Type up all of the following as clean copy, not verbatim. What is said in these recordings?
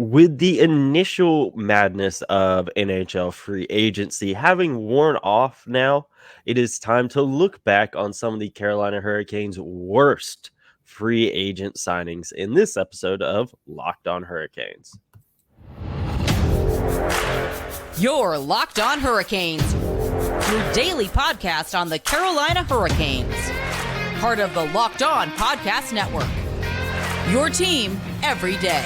With the initial madness of NHL free agency having worn off now, it is time to look back on some of the Carolina Hurricanes' worst free agent signings in this episode of Locked On Hurricanes. You're Locked On Hurricanes, your daily podcast on the Carolina Hurricanes. Part of the Locked On Podcast Network. Your team every day.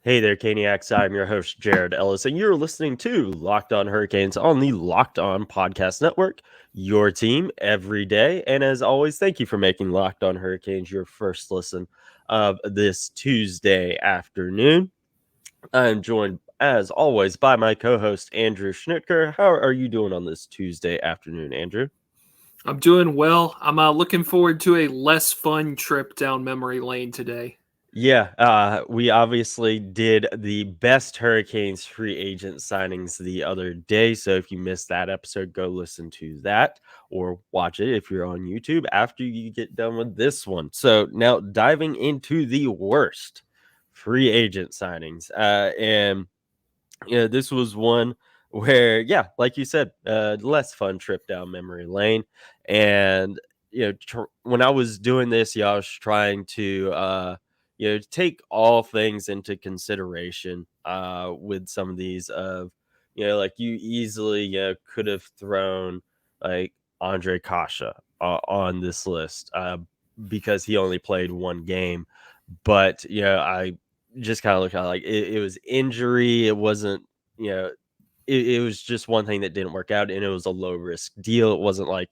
Hey there, Caniacs. I'm your host, Jared Ellis, and you're listening to Locked On Hurricanes on the Locked On Podcast Network, your team every day. And as always, thank you for making Locked On Hurricanes your first listen of this Tuesday afternoon. I'm joined, as always, by my co-host, Andrew Schnittker. How are you doing on this Tuesday afternoon, Andrew? I'm doing well. I'm looking forward to a less fun trip down memory lane today. Yeah, we obviously did the best Hurricanes free agent signings the other day. So if you missed that episode, go listen to that or watch it if you're on YouTube after you get done with this one. So now diving into the worst free agent signings. And this was one where, yeah, like you said, less fun trip down memory lane. And, when I was doing this, I was trying to, take all things into consideration with some of these like you easily could have thrown like Andre Kasha on this list because he only played one game. But, I just kind of look at like it was injury. It wasn't, it was just one thing that didn't work out, and it was a low risk deal. It wasn't like,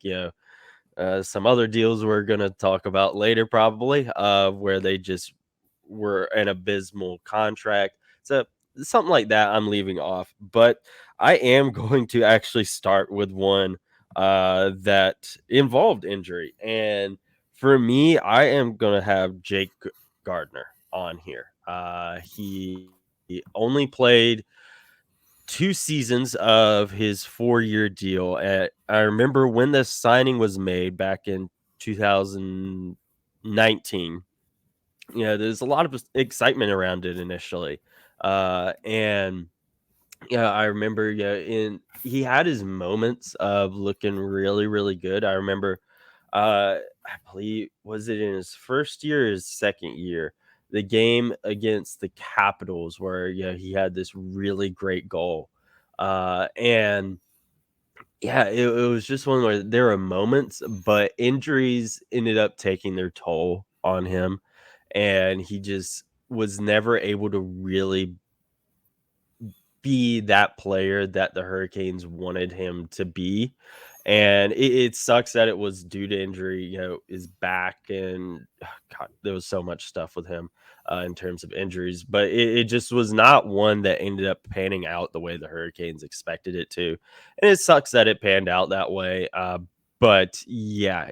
some other deals we're going to talk about later, probably, where they just were an abysmal contract. So something like that I'm leaving off, but I am going to actually start with one that involved injury. And for me, I am going to have Jake Gardiner on here. He only played 2 seasons of his 4-year deal. I remember when the signing was made back in 2019. There's a lot of excitement around it initially. And I remember, he had his moments of looking really, really good. I remember, I believe, was it in his first year or his second year? The game against the Capitals where, he had this really great goal. And yeah, it was just one where there were moments, but injuries ended up taking their toll on him. And he just was never able to really be that player that the Hurricanes wanted him to be. And it sucks that it was due to injury, his back, and God, there was so much stuff with him in terms of injuries, but it just was not one that ended up panning out the way the Hurricanes expected it to. And it sucks that it panned out that way. But yeah,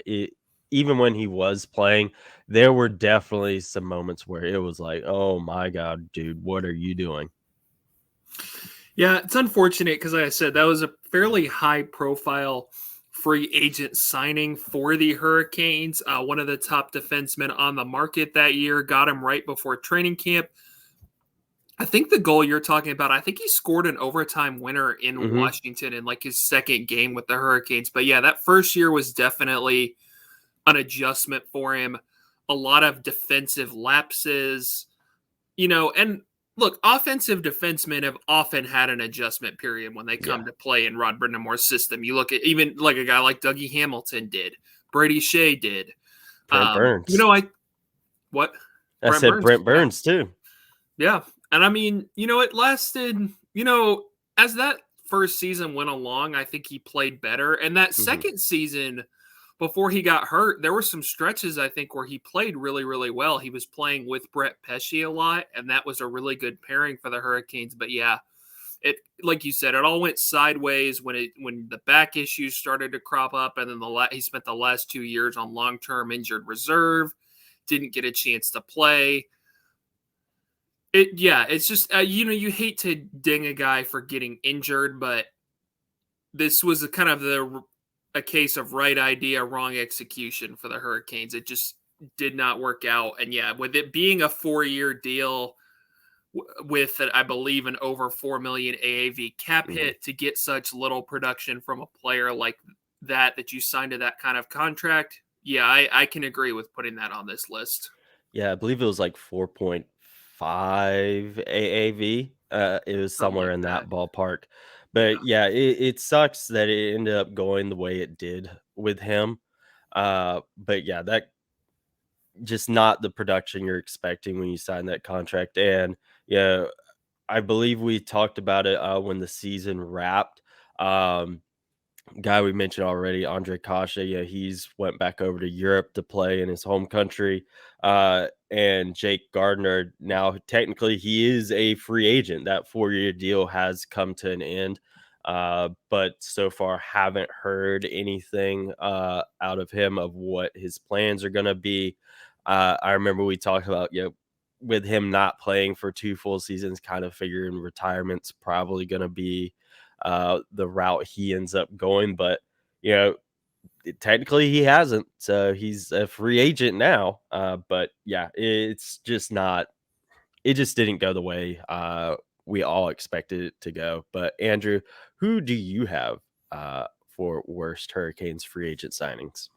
even when he was playing, there were definitely some moments where it was like, oh my God, dude, what are you doing? Yeah, it's unfortunate because, like I said, that was a fairly high-profile free agent signing for the Hurricanes. One of the top defensemen on the market that year, got him right before training camp. I think the goal you're talking about, I think he scored an overtime winner in Washington in like his second game with the Hurricanes. But yeah, that first year was definitely an adjustment for him. A lot of defensive lapses, and look, offensive defensemen have often had an adjustment period when they come to play in Rod Brind'amour's system. You look at even like a guy like Dougie Hamilton did, Brady Shea did. Brent Burns. What? I Brent said Burns, Brent Burns too. Yeah. And I mean, it lasted, as that first season went along, I think he played better. And that second season, before he got hurt, there were some stretches, I think, where he played really, really well. He was playing with Brett Pesce a lot, and that was a really good pairing for the Hurricanes. But yeah, it, like you said, it all went sideways when the back issues started to crop up, and then he spent the last 2 years on long-term injured reserve, didn't get a chance to play. It's just, you hate to ding a guy for getting injured, but this was a case of right idea, wrong execution for the Hurricanes. It just did not work out. And yeah, with it being a 4-year deal with, I believe, an over 4 million AAV cap hit, to get such little production from a player like that you signed to that kind of contract, yeah, I can agree with putting that on this list. Yeah, I believe it was like 4.5 AAV. It was Something somewhere like in that. that ballpark. Yeah. But yeah, it sucks that it ended up going the way it did with him. But yeah, that just not the production you're expecting when you sign that contract. And yeah, I believe we talked about it when the season wrapped. Um, Guy we mentioned already, Andre Kasha, yeah, he's went back over to Europe to play in his home country. And Jake Gardiner, now technically he is a free agent. That 4-year deal has come to an end. But so far haven't heard anything out of him of what his plans are going to be. I remember we talked about, with him not playing for 2 full seasons, kind of figuring retirement's probably going to be the route he ends up going. But, technically he hasn't. So he's a free agent now. But yeah, it's just not, it just didn't go the way we all expected it to go. But Andrew, who do you have for worst Hurricanes free agent signings?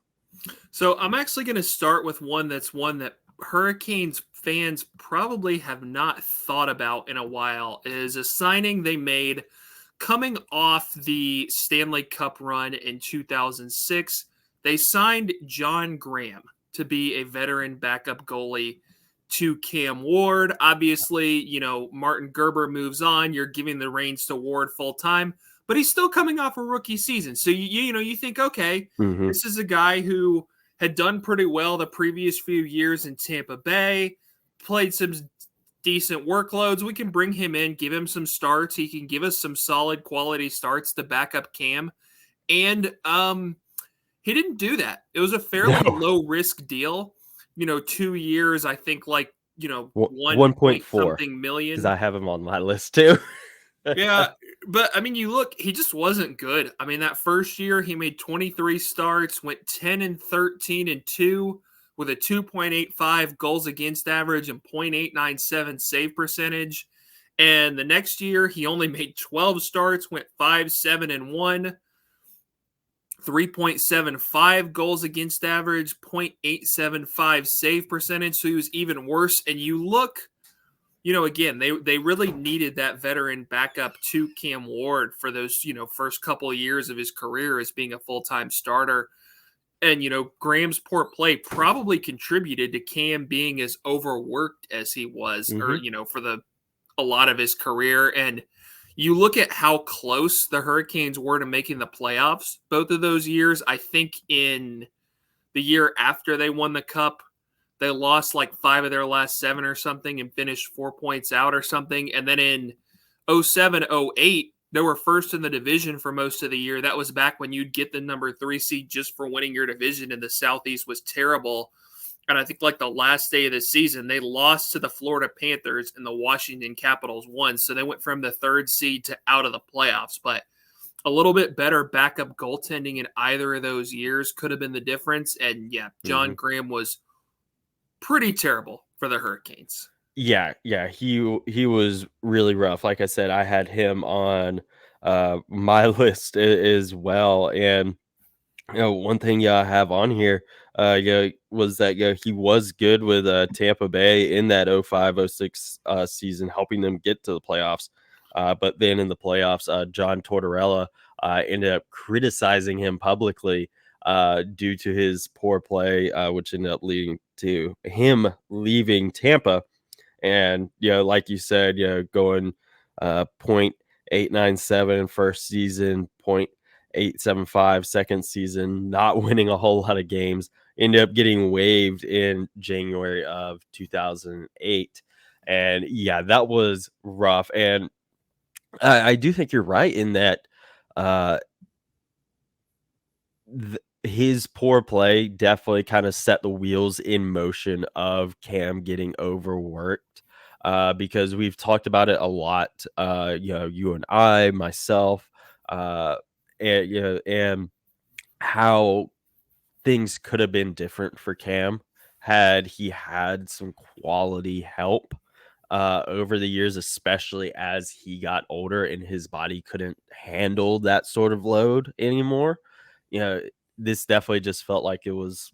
So I'm actually going to start with one that Hurricanes fans probably have not thought about in a while. It is a signing they made coming off the Stanley Cup run in 2006. They signed John Graham to be a veteran backup goalie to Cam Ward. Obviously, Martin Gerber moves on. You're giving the reins to Ward full time, but he's still coming off a rookie season. So you think, okay, this is a guy who had done pretty well the previous few years in Tampa Bay, played some decent workloads. We can bring him in, give him some starts. He can give us some solid quality starts to back up Cam. And he didn't do that. It was a fairly low risk deal. 2 years, I think, like, 1 point 1.4 something million. because I have him on my list too. Yeah, but I mean, you look, he just wasn't good. I mean, that first year he made 23 starts, went 10-13-2 with a 2.85 goals against average and 0.897 save percentage. And the next year he only made 12 starts, went 5-7-1, 3.75 goals against average, 0.875 save percentage. So he was even worse. And you look, again, they really needed that veteran backup to Cam Ward for those, first couple of years of his career as being a full-time starter. And, Graham's poor play probably contributed to Cam being as overworked as he was, or, for a lot of his career. And you look at how close the Hurricanes were to making the playoffs both of those years. I think in the year after they won the Cup, they lost like 5 of their last 7 or something and finished 4 points out or something. And then in 07-08, they were first in the division for most of the year. That was back when you'd get the number 3 seed just for winning your division, and the Southeast was terrible. And I think like the last day of the season, they lost to the Florida Panthers and the Washington Capitals won. So they went from the 3rd seed to out of the playoffs. But a little bit better backup goaltending in either of those years could have been the difference. And yeah, John Graham was pretty terrible for the Hurricanes. Yeah, he was really rough. Like I said, I had him on my list as well. And one thing I have on here was that he was good with Tampa Bay in that 05-06 season, helping them get to the playoffs. But then in the playoffs, John Tortorella ended up criticizing him publicly due to his poor play, which ended up leading to him leaving Tampa. And, like you said, going 0.897 first season, 0.875 second season, not winning a whole lot of games, ended up getting waived in January of 2008. And yeah, that was rough. And I do think you're right in that his poor play definitely kind of set the wheels in motion of Cam getting overworked, because we've talked about it a lot, you and I, myself, and how things could have been different for Cam had he had some quality help over the years, especially as he got older and his body couldn't handle that sort of load anymore. This definitely just felt like it was,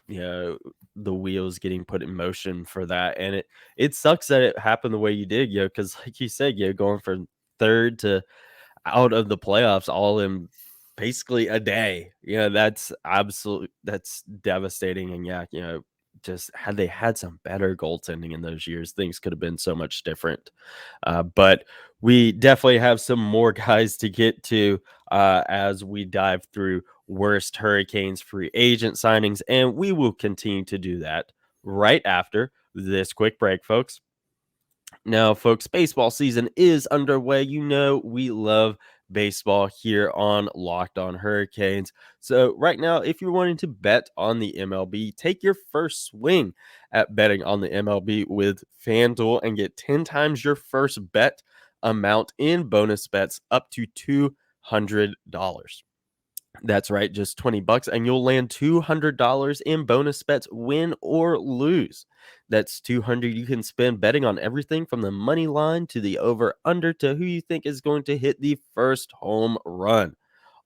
the wheels getting put in motion for that. And it sucks that it happened the way you did, because like you said, going from third to out of the playoffs all in basically a day. That's devastating. And just had they had some better goaltending in those years, things could have been so much different. But we definitely have some more guys to get to as we dive through worst Hurricanes free agent signings, and we will continue to do that right after this quick break, folks. Now, folks, baseball season is underway. We love baseball here on Locked On Hurricanes. So, right now, if you're wanting to bet on the MLB, take your first swing at betting on the MLB with FanDuel and get 10 times your first bet amount in bonus bets up to $200. That's right, just $20, and you'll land $200 in bonus bets, win or lose. That's $200 you can spend betting on everything from the money line to the over/under to who you think is going to hit the first home run.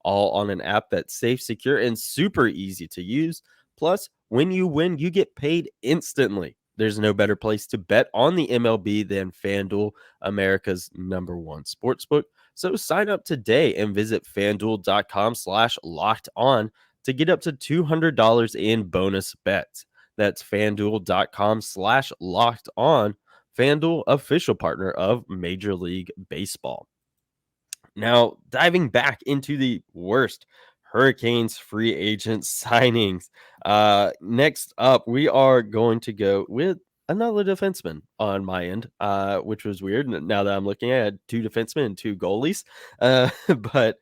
All on an app that's safe, secure, and super easy to use. Plus, when you win, you get paid instantly. There's no better place to bet on the MLB than FanDuel, America's #1 sportsbook. So sign up today and visit fanduel.com/locked-on to get up to $200 in bonus bets. That's fanduel.com/locked-on. FanDuel, official partner of Major League Baseball. Now, diving back into the worst Hurricanes free agent signings. Next up, we are going to go with another defenseman on my end, which was weird. Now that I'm looking at 2 defensemen and 2 goalies. But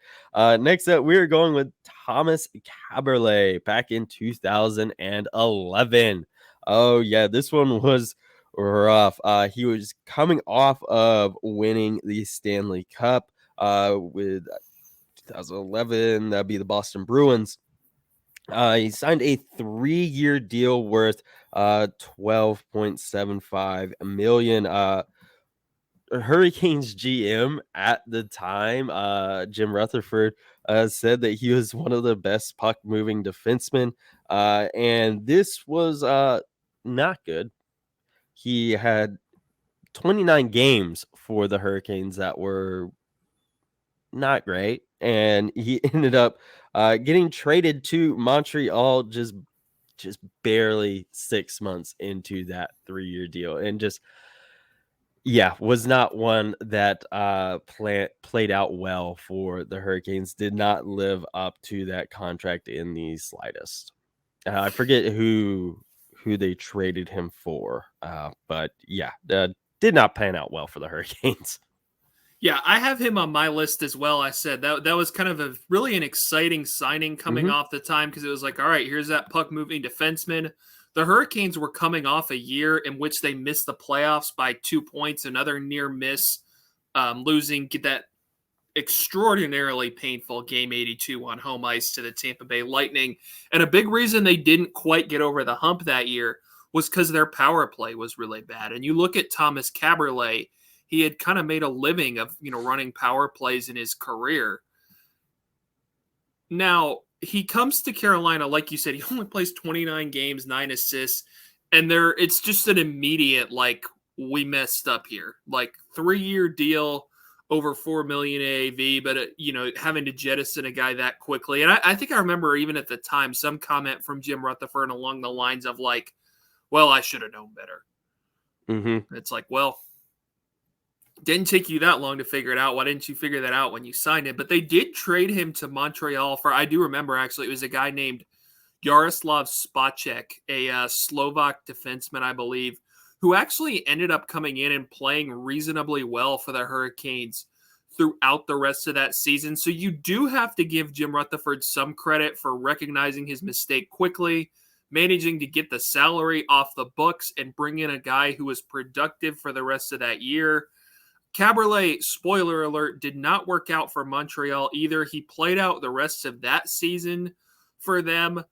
next up, we're going with Thomas Kaberle back in 2011. Oh, yeah, this one was rough. He was coming off of winning the Stanley Cup with 2011. That'd be the Boston Bruins. He signed a 3-year deal worth $12.75 million. Hurricanes GM at the time, Jim Rutherford, said that he was one of the best puck moving defensemen, and this was not good. He had 29 games for the Hurricanes that were not great, and he ended up getting traded to Montreal just barely 6 months into that 3-year deal, and just was not one that played out well for the Hurricanes. Did not live up to that contract in the slightest. I forget who they traded him for, but did not pan out well for the Hurricanes. Yeah, I have him on my list as well. I said that was kind of an exciting signing coming off the time, because it was like, all right, here's that puck moving defenseman. The Hurricanes were coming off a year in which they missed the playoffs by 2 points, another near miss, losing that extraordinarily painful Game 82 on home ice to the Tampa Bay Lightning. And a big reason they didn't quite get over the hump that year was because their power play was really bad. And you look at Thomas Kaberle, he had kind of made a living of, running power plays in his career. Now, he comes to Carolina, like you said, he only plays 29 games, 9 assists, and it's just an immediate, we messed up here. 3-year deal, over $4 million AAV, but, having to jettison a guy that quickly. And I think I remember even at the time some comment from Jim Rutherford along the lines of well, I should have known better. Mm-hmm. It's well, didn't take you that long to figure it out. Why didn't you figure that out when you signed it? But they did trade him to Montreal for, I do remember actually, it was a guy named Jaroslav Spacek, a Slovak defenseman, I believe, who actually ended up coming in and playing reasonably well for the Hurricanes throughout the rest of that season. So you do have to give Jim Rutherford some credit for recognizing his mistake quickly, managing to get the salary off the books and bring in a guy who was productive for the rest of that year. Kaberle, spoiler alert, did not work out for Montreal either. He played out the rest of that season for them,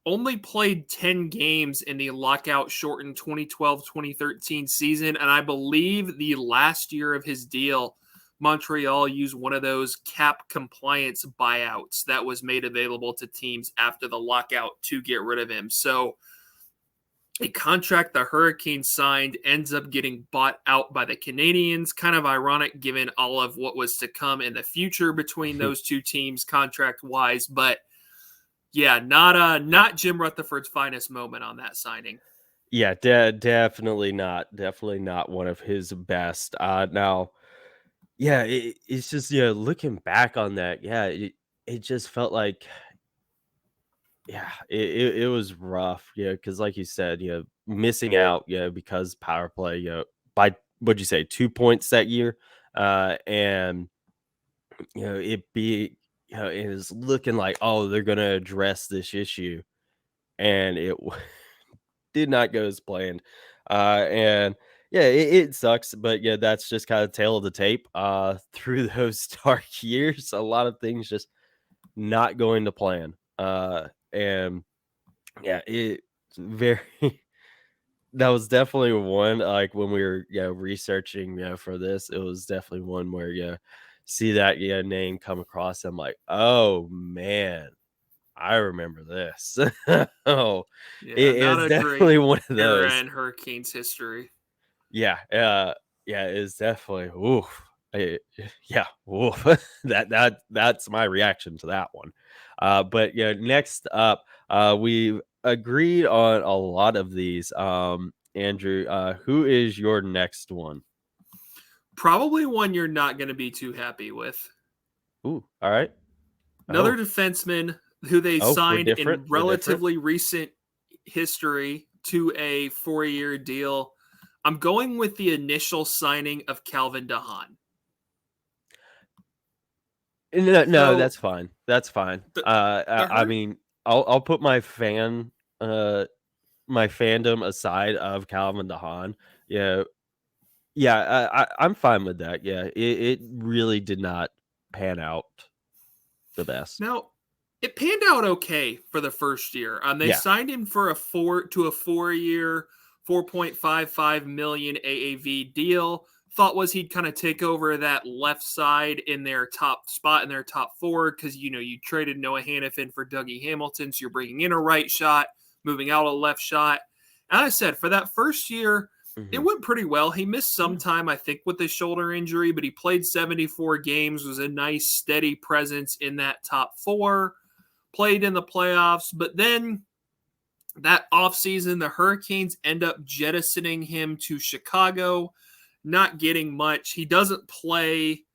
only played 10 games in the lockout shortened 2012-2013 season, and I believe the last year of his deal, Montreal used one of those cap compliance buyouts that was made available to teams after the lockout to get rid of him. So a contract the Hurricanes signed ends up getting bought out by the Canadiens. Kind of ironic given all of what was to come in the future between those two teams contract-wise, but yeah, not Jim Rutherford's finest moment on that signing. Yeah, definitely not. Definitely not one of his best. Now, yeah, it's just looking back on that, yeah, it just felt like, yeah, it was rough, because like you said, missing out, because power play, by what'd you say, 2 points that year, and it be, it is looking like, oh, they're gonna address this issue, and it did not go as planned. And yeah, it sucks, but yeah, that's just kind of tail of the tape. Through those dark years, a lot of things just not going to plan. And yeah, it's very. That was definitely one, like when we were researching for this. It was definitely one where see that name come across. I'm like, oh man, I remember this. Oh, Yeah, it not is a great definitely one of era those. in Hurricanes history. Yeah, yeah, it's definitely oof. Yeah, oof. That's my reaction to that one. But next up, we've agreed on a lot of these. Andrew, who is your next one? Probably one you're not going to be too happy with. Ooh, all right. Another Oh, defenseman who they we're signed different. in We're different. relatively recent history to a 4-year deal. I'm going with the initial signing of Calvin DeHaan. No, So that's fine. That's fine. the the I Hur- mean, I'll put uh my fandom aside of Calvin DeHaan. Yeah, yeah, I'm fine with that. Yeah, it really did not pan out the best. Now, it panned out okay for the first year. They Yeah. signed him for a 4-year, 4.55 million AAV deal. Thought was he'd kind of take over that left side in their top spot in their top four because you traded Noah Hannafin for Dougie Hamilton, so you're bringing in a right shot, moving out a left shot. And I said for that first year, it Mhm. went pretty well. He missed some Yeah. time, I think, with the shoulder injury, but he played 74 games, was a nice, steady presence in that top four, played in the playoffs. But then that offseason, the Hurricanes end up jettisoning him to Chicago, not getting much. He doesn't play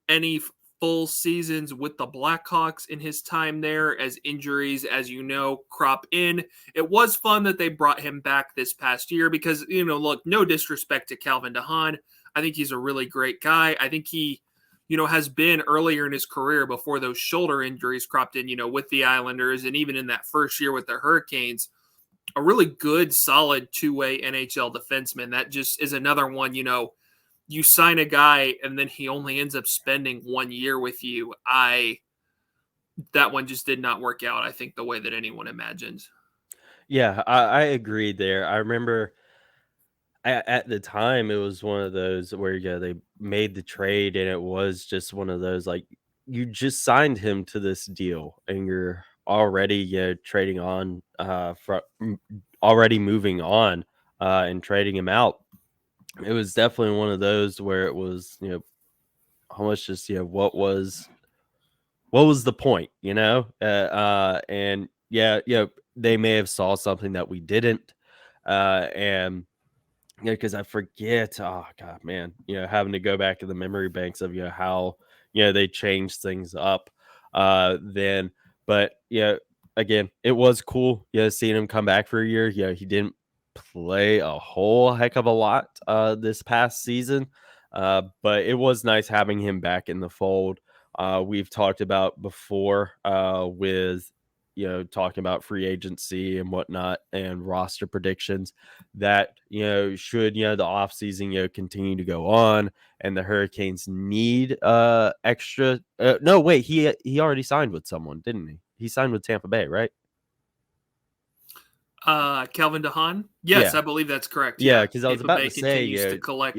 any full seasons with the Blackhawks in his time there as injuries, as you know, crop in. It was fun that they brought him back this past year because, look, no disrespect to Calvin DeHaan. I think he's a really great guy. I think he, has been earlier in his career before those shoulder injuries cropped in, with the Islanders and even in that first year with the Hurricanes, a really good, solid two-way NHL defenseman. That just is another one, you sign a guy and then he only ends up spending 1 year with you. That one just did not work out, I think, the way that anyone imagined. Yeah, I agree there. I remember at the time it was one of those where they made the trade and it was just one of those like you just signed him to this deal and you're already trading on already moving on and trading him out. It was definitely one of those where it was almost just what was the point, and yeah, they may have saw something that we didn't, and because I forget, oh god, man, having to go back to the memory banks of how they changed things up, then, but again, it was cool, seeing him come back for a year. He didn't play a whole heck of a lot this past season, but it was nice having him back in the fold. We've talked about before with talking about free agency and whatnot and roster predictions that, should, the offseason, continue to go on and the Hurricanes need extra. No, wait, he already signed with someone, didn't he? He signed with Tampa Bay, right? Calvin Haan? Yes, Yeah. I believe that's correct. Yeah, Yeah. because I was Tampa about Bay to say, continues to collect.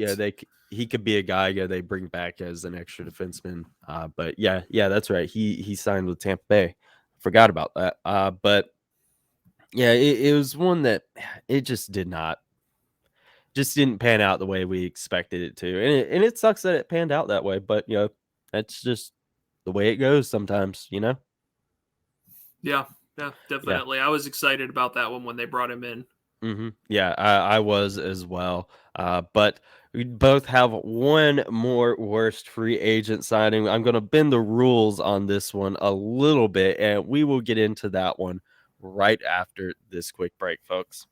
he could be a guy, they bring back as an extra defenseman. But yeah, that's right. He signed with Tampa Bay. Forgot about that. But yeah, it was one that it just didn't pan out the way we expected it to, and it sucks that it panned out that way. But that's just the way it goes sometimes. Yeah, Yeah. definitely. I was excited about that one when they brought him in. Yeah, I was as well. But we both have one more worst free agent signing. I'm going to bend the rules on this one a little bit, and we will get into that one right after this quick break, folks.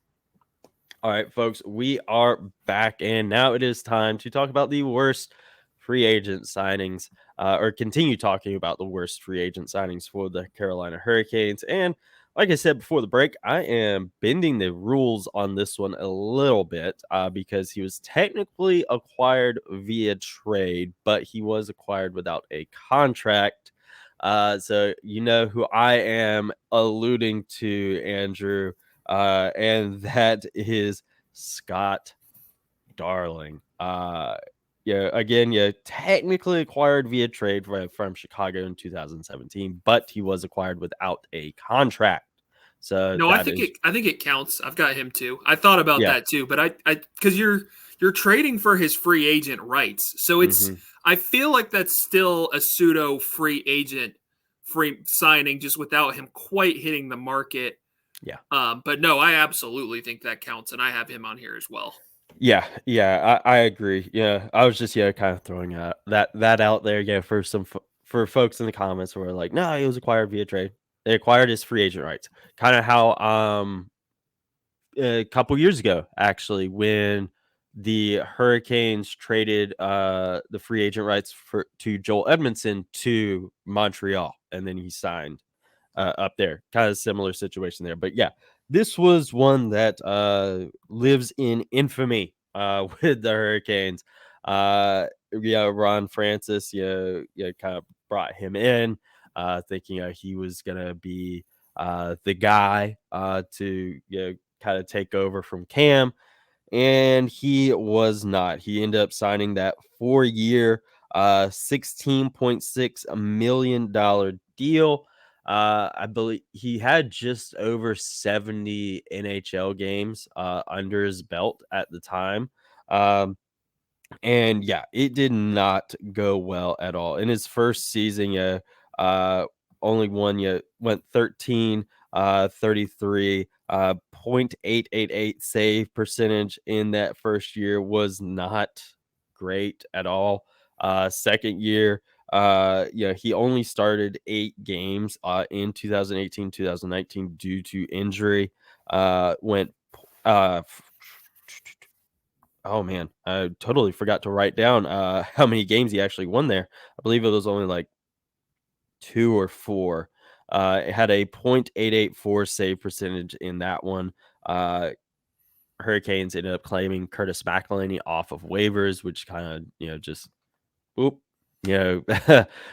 All right, folks, we are back, and now it is time to talk about the worst free agent signings, or continue talking about the worst free agent signings for the Carolina Hurricanes. And like I said before the break, I am bending the rules on this one a little bit because he was technically acquired via trade, but he was acquired without a contract. So you know who I am alluding to, Andrew, and that is Scott Darling. Technically acquired via trade from Chicago in 2017, but he was acquired without a contract. So No, I think it counts. I've got him too. I thought about yeah. that too, but I because you're trading for his free agent rights, so it's I feel like that's still a pseudo free agent free signing, just without him quite hitting the market. Yeah. But no, I absolutely think that counts, and I have him on here as well. Yeah, I agree. Yeah, I was just kind of throwing that out there. Yeah, for for folks in the comments who are like, no, he was acquired via trade. They acquired his free agent rights. Kind of how a couple years ago, actually, when the Hurricanes traded the free agent rights to Joel Edmondson to Montreal, and then he signed up there. Kind of similar situation there. But yeah, this was one that lives in infamy with the Hurricanes. Ron Francis, kind of brought him in, thinking he was gonna be the guy to kind of take over from Cam, and he was not. He ended up signing that 4-year, $16.6 million deal. I believe he had just over 70 NHL games under his belt at the time. And yeah, it did not go well at all. In his first season, only went 13, 33, .888 save percentage in that first year was not great at all. Second year, he only started 8 games in 2018, 2019 due to injury. Went Oh man, I totally forgot to write down how many games he actually won there. I believe it was only like 2 or 4. It had a .884 save percentage in that one. Hurricanes ended up claiming Curtis McElhinney off of waivers, which kind of just oop.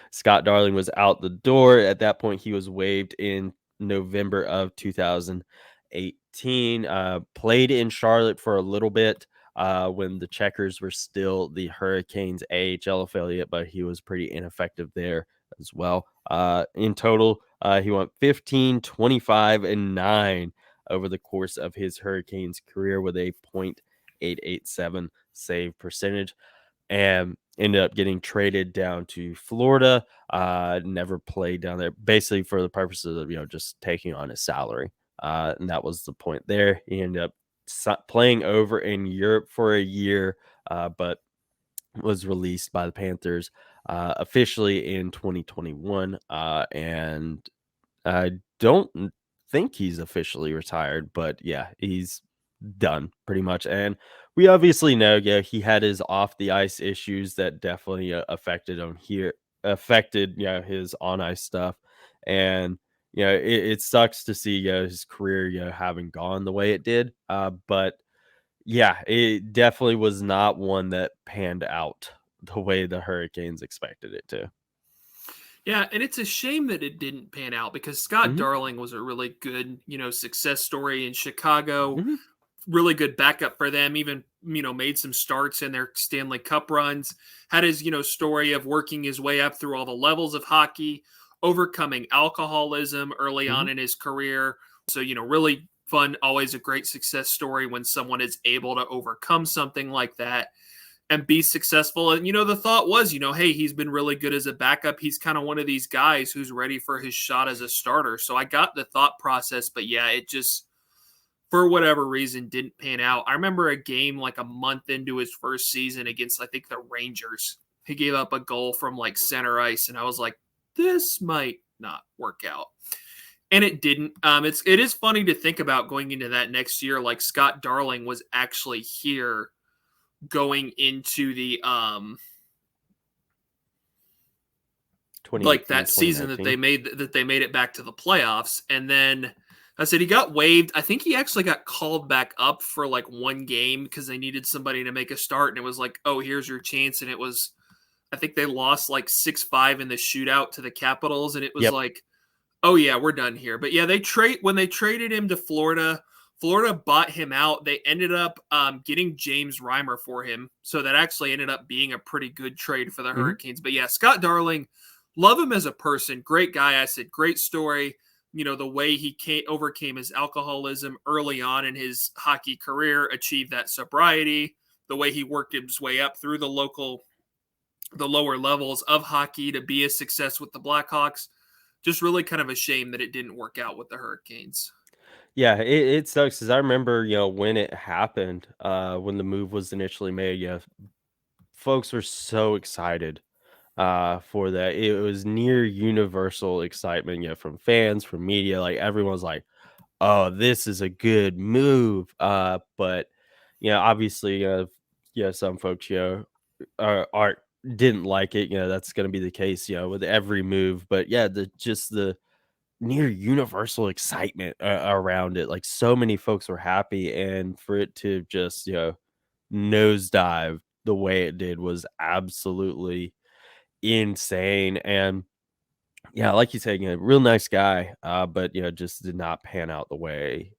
Scott Darling was out the door. At that point, he was waived in November of 2018. Played in Charlotte for a little bit when the Checkers were still the Hurricanes AHL affiliate, but he was pretty ineffective there as well. In total, he went 15, 25, and 9 over the course of his Hurricanes career with a .887 save percentage, and ended up getting traded down to Florida. Never played down there, basically for the purposes of just taking on his salary. And that was the point there. He ended up playing over in Europe for a year, but was released by the Panthers officially in 2021. And I don't think he's officially retired, but yeah, he's done pretty much. And we obviously know, he had his off the ice issues that definitely affected him his on ice stuff. And it sucks to see his career having gone the way it did. But yeah, it definitely was not one that panned out the way the Hurricanes expected it to. Yeah, and it's a shame that it didn't pan out because Scott Hmm. Darling was a really good, success story in Chicago. Hmm. Really good backup for them. Even, made some starts in their Stanley Cup runs. Had his, story of working his way up through all the levels of hockey, overcoming alcoholism early Hmm. on in his career. So, really fun, always a great success story when someone is able to overcome something like that and be successful. And, the thought was, hey, he's been really good as a backup. He's kind of one of these guys who's ready for his shot as a starter. So I got the thought process, but yeah, it just, for whatever reason, didn't pan out. I remember a game like a month into his first season against, I think, the Rangers. He gave up a goal from like center ice, and I was like, this might not work out. And it didn't. It is funny to think about going into that next year. Like Scott Darling was actually here going into the like 2018, that season that 2019. they made it back to the playoffs. And then I said he got waived. I think he actually got called back up for like one game because they needed somebody to make a start, and it was like, oh, here's your chance. And it was, I think they lost like 6-5 in the shootout to the Capitals, and it was Yep. like, oh yeah, we're done here. But yeah, when they traded him to Florida. Florida bought him out. They ended up getting James Reimer for him. So that actually ended up being a pretty good trade for the Hmm. Hurricanes. But yeah, Scott Darling, love him as a person. Great guy. I said, great story. The way he overcame his alcoholism early on in his hockey career, achieved that sobriety, the way he worked his way up through the lower levels of hockey to be a success with the Blackhawks. Just really kind of a shame that it didn't work out with the Hurricanes. Yeah, it sucks because I remember, when it happened, when the move was initially made, folks were so excited for that. It was near universal excitement, from fans, from media. Like everyone's like, "Oh, this is a good move." But obviously, some folks, are didn't like it. That's going to be the case, with every move. But yeah, the near universal excitement around it. Like so many folks were happy, and for it to just nosedive the way it did was absolutely insane. And yeah, like you said, real nice guy, but just did not pan out the way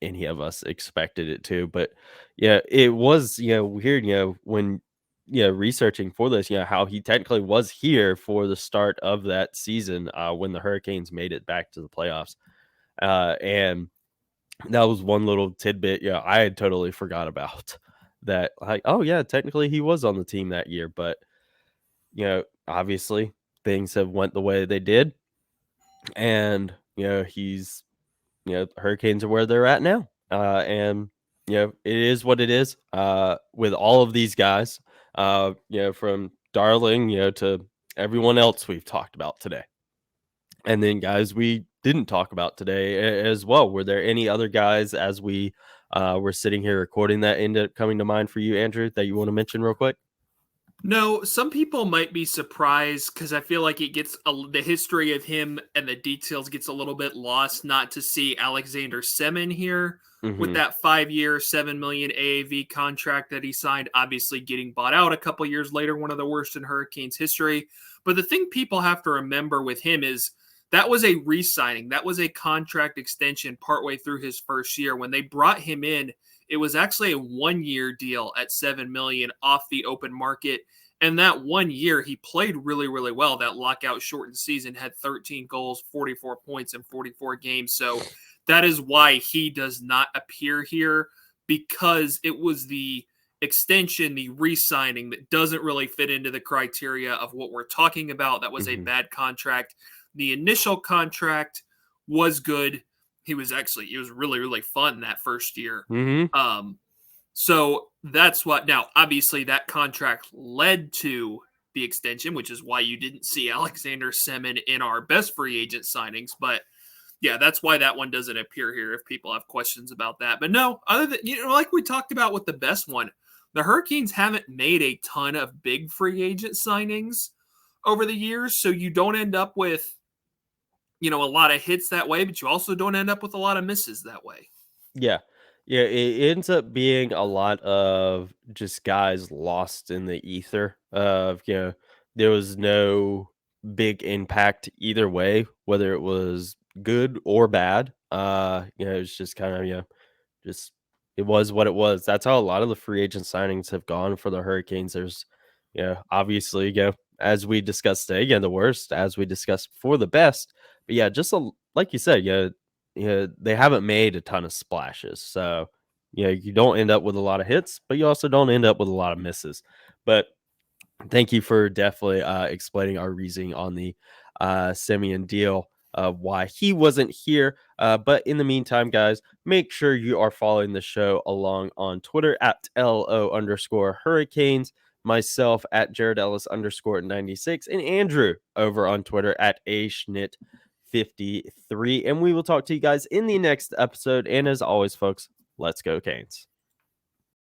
any of us expected it to. But yeah, it was weird, when researching for this, how he technically was here for the start of that season, when the Hurricanes made it back to the playoffs. And that was one little tidbit, I had totally forgot about that. Like, oh yeah, technically he was on the team that year, but obviously things have went the way they did, and he's Hurricanes are where they're at now. And it is what it is. With all of these guys, from Darling, to everyone else we've talked about today. And then guys we didn't talk about today as well. Were there any other guys as we were sitting here recording that ended up coming to mind for you, Andrew, that you want to mention real quick? No, some people might be surprised because I feel like it gets the history of him and the details gets a little bit lost. Not to see Alexander Semin here with Hmm. that 5-year, $7 million AAV contract that he signed. Obviously, getting bought out a couple years later, one of the worst in Hurricanes history. But the thing people have to remember with him is that was a re-signing. That was a contract extension partway through his first year. When they brought him in, it was actually a 1-year deal at $7 million off the open market. And that 1 year, he played really, really well. That lockout shortened season, had 13 goals, 44 points in 44 games. So that is why he does not appear here, because it was the extension, the re-signing that doesn't really fit into the criteria of what we're talking about. That was a Hmm. bad contract. The initial contract was good. It was really, really fun that first year. Hmm. So that's what, now, obviously, that contract led to the extension, which is why you didn't see Alexander Semin in our best free agent signings. But yeah, that's why that one doesn't appear here if people have questions about that. But no, other than, like we talked about with the best one, the Hurricanes haven't made a ton of big free agent signings over the years. So you don't end up with a lot of hits that way, but you also don't end up with a lot of misses that way. Yeah. Yeah, it ends up being a lot of just guys lost in the ether of, there was no big impact either way, whether it was good or bad. It's just kind of, just it was what it was. That's how a lot of the free agent signings have gone for the Hurricanes. There's, obviously, as we discussed today, again, the worst, as we discussed before, the best. But yeah, just like you said, they haven't made a ton of splashes. So, you don't end up with a lot of hits, but you also don't end up with a lot of misses. But thank you for definitely explaining our reasoning on the Semien deal, why he wasn't here. But in the meantime, guys, make sure you are following the show along on Twitter at LO_Hurricanes, myself at Jared Ellis _96, and Andrew over on Twitter at ASchnit53. And we will talk to you guys in the next episode. And as always, folks, let's go Canes.